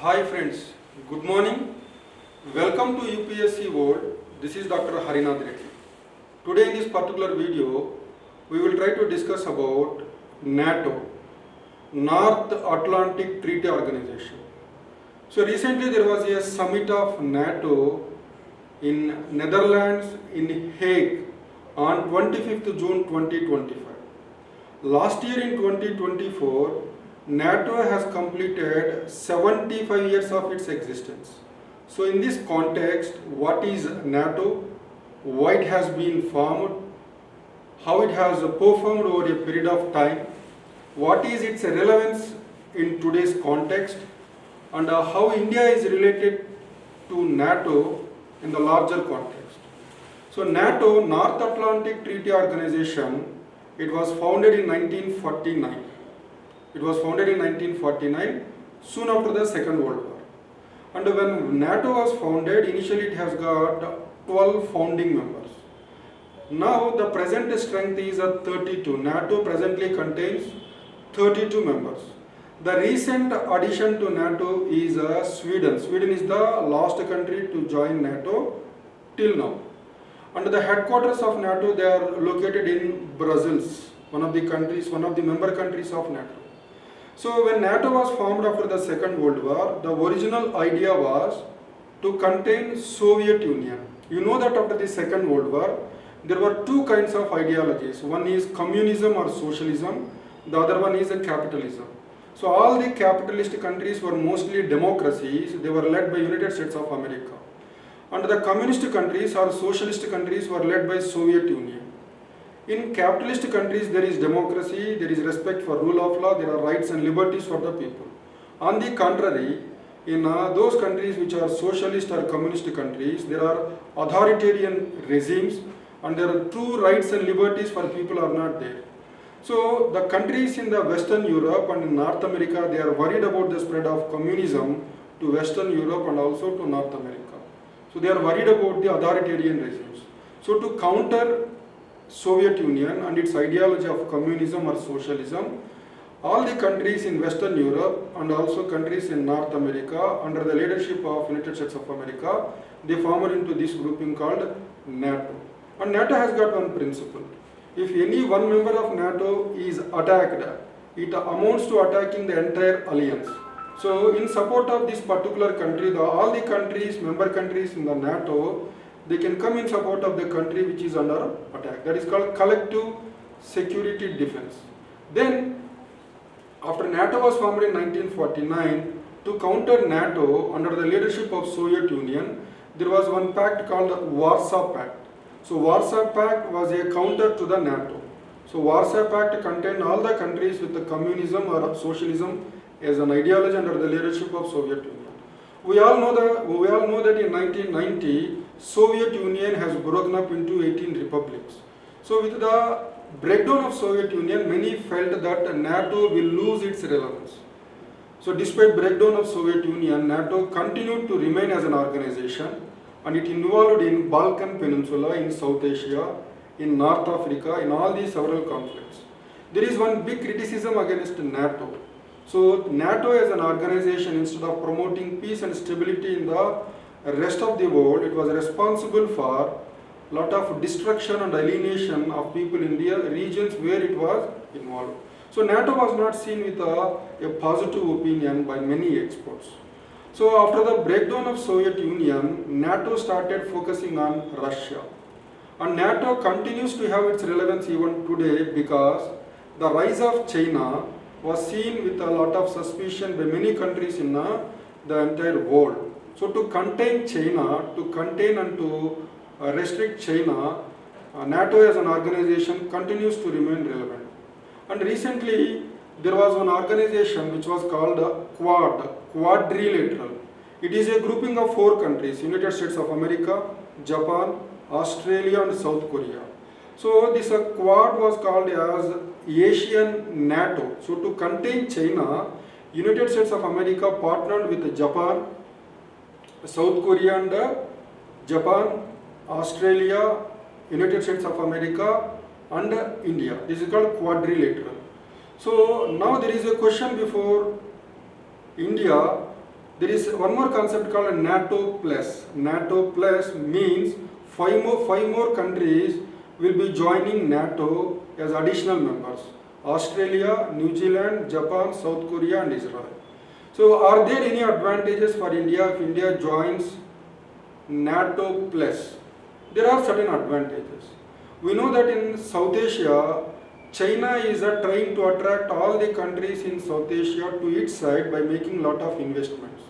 Hi friends, good morning. Welcome to UPSC World. This is Dr. Harinath Reddy. Today in this particular video, we will try to discuss about NATO, North Atlantic Treaty Organization. So recently there was a summit of NATO in Netherlands in Hague on 25th June 2025. Last year in 2024, NATO has completed 75 years of its existence. So in this context, what is NATO, why it has been formed, how it has performed over a period of time, what is its relevance in today's context, and how India is related to NATO in the larger context. So NATO, North Atlantic Treaty Organization, it was founded in 1949. It was founded in 1949, soon after the Second World War. And when NATO was founded, initially it has got 12 founding members. Now the present strength is at 32. NATO presently contains 32 members. The recent addition to NATO is Sweden. Sweden is the last country to join NATO till now. And the headquarters of NATO, they are located in Brussels, one of the member countries of NATO. So when NATO was formed after the Second World War, the original idea was to contain Soviet Union. You know that after the Second World War, there were two kinds of ideologies. One is communism or socialism, the other one is capitalism. So all the capitalist countries were mostly democracies, they were led by United States of America. And the communist countries or socialist countries were led by Soviet Union. In capitalist countries, there is democracy, there is respect for rule of law, there are rights and liberties for the people. On the contrary, in those countries which are socialist or communist countries, there are authoritarian regimes and there are true rights and liberties for people are not there. So the countries in the Western Europe and in North America, they are worried about the spread of communism to Western Europe and also to North America. So they are worried about the authoritarian regimes. So to counter Soviet Union and its ideology of communism or socialism, all the countries in Western Europe and also countries in North America under the leadership of United States of America, they formed into this grouping called NATO. And NATO has got one principle. If any one member of NATO is attacked, it amounts to attacking the entire alliance. So in support of this particular country, all the countries, member countries in the NATO, they can come in support of the country which is under attack. That is called collective security defense. Then, after NATO was formed in 1949, to counter NATO under the leadership of Soviet Union, there was one pact called Warsaw Pact. So Warsaw Pact was a counter to the NATO. So Warsaw Pact contained all the countries with the communism or socialism as an ideology under the leadership of Soviet Union. We all know that in 1990, Soviet Union has broken up into 18 republics. So with the breakdown of Soviet Union, many felt that NATO will lose its relevance. So despite breakdown of Soviet Union, NATO continued to remain as an organization, and it involved in Balkan Peninsula, in South Asia, in North Africa, in all these several conflicts. There is one big criticism against NATO. So NATO as an organization, instead of promoting peace and stability in the rest of the world, it was responsible for a lot of destruction and alienation of people in the regions where it was involved. So NATO was not seen with a positive opinion by many experts. So after the breakdown of Soviet Union, NATO started focusing on Russia. And NATO continues to have its relevance even today because the rise of China was seen with a lot of suspicion by many countries in the entire world. So to contain China, to contain and to restrict China, NATO as an organization continues to remain relevant. And recently there was one organization which was called Quadrilateral. It is a grouping of 4 countries, United States of America, Japan, Australia and South Korea. So this Quad was called as Asian NATO. So to contain China, United States of America partnered with Japan, South Korea and Japan, Australia, United States of America and India. This is called quadrilateral. So now there is a question before India, There is one more concept called NATO plus. NATO plus means five more countries will be joining NATO as additional members. Australia, New Zealand, Japan, South Korea and Israel. So are there any advantages for India if India joins NATO plus? There are certain advantages. We know that in South Asia, China is trying to attract all the countries in South Asia to its side by making lot of investments,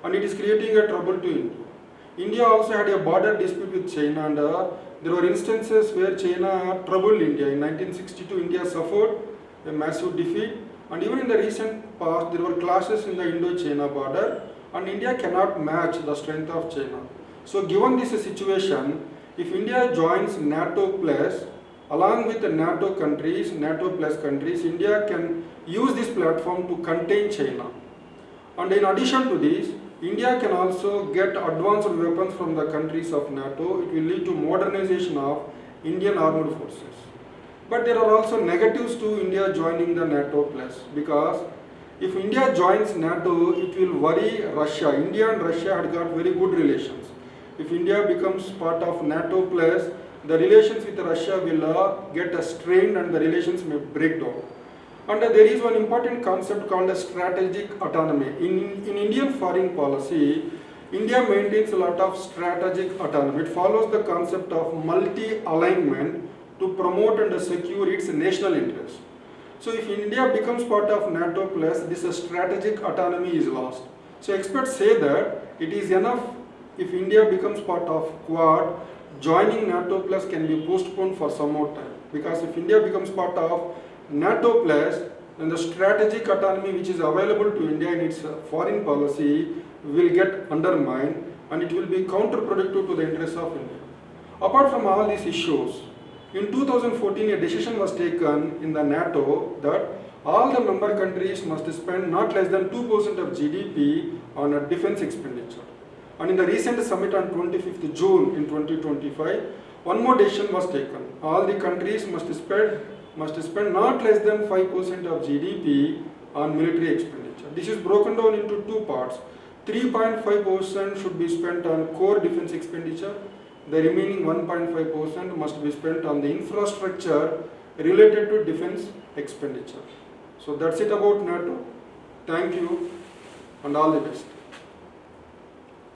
and it is creating a trouble to India. India also had a border dispute with China, and there were instances where China troubled India. In 1962, India suffered a massive defeat, and even in the recent past, there were clashes in the Indo-China border, and India cannot match the strength of China. So given this situation, if India joins NATO plus, along with the NATO countries, NATO plus countries, India can use this platform to contain China. And in addition to this, India can also get advanced weapons from the countries of NATO. It will lead to modernization of Indian armed forces. But there are also negatives to India joining the NATO plus, because if India joins NATO, it will worry Russia. India and Russia had got very good relations. If India becomes part of NATO plus, the relations with Russia will get strained and the relations may break down. And there is one important concept called strategic autonomy. In Indian foreign policy, India maintains a lot of strategic autonomy. It follows the concept of multi-alignment to promote and secure its national interests. So if India becomes part of NATO plus, this strategic autonomy is lost. So experts say that it is enough if India becomes part of Quad, joining NATO plus can be postponed for some more time. Because if India becomes part of NATO plus, then the strategic autonomy which is available to India in its foreign policy will get undermined, and it will be counterproductive to the interests of India. Apart from all these issues, in 2014 a decision was taken in the NATO that all the member countries must spend not less than 2% of GDP on a defense expenditure. And in the recent summit on 25th June in 2025, one more decision was taken. All the countries must spend not less than 5% of GDP on military expenditure. This is broken down into two parts. 3.5% should be spent on core defense expenditure. The remaining 1.5% must be spent on the infrastructure related to defense expenditure. So that's it about NATO. Thank you and all the best.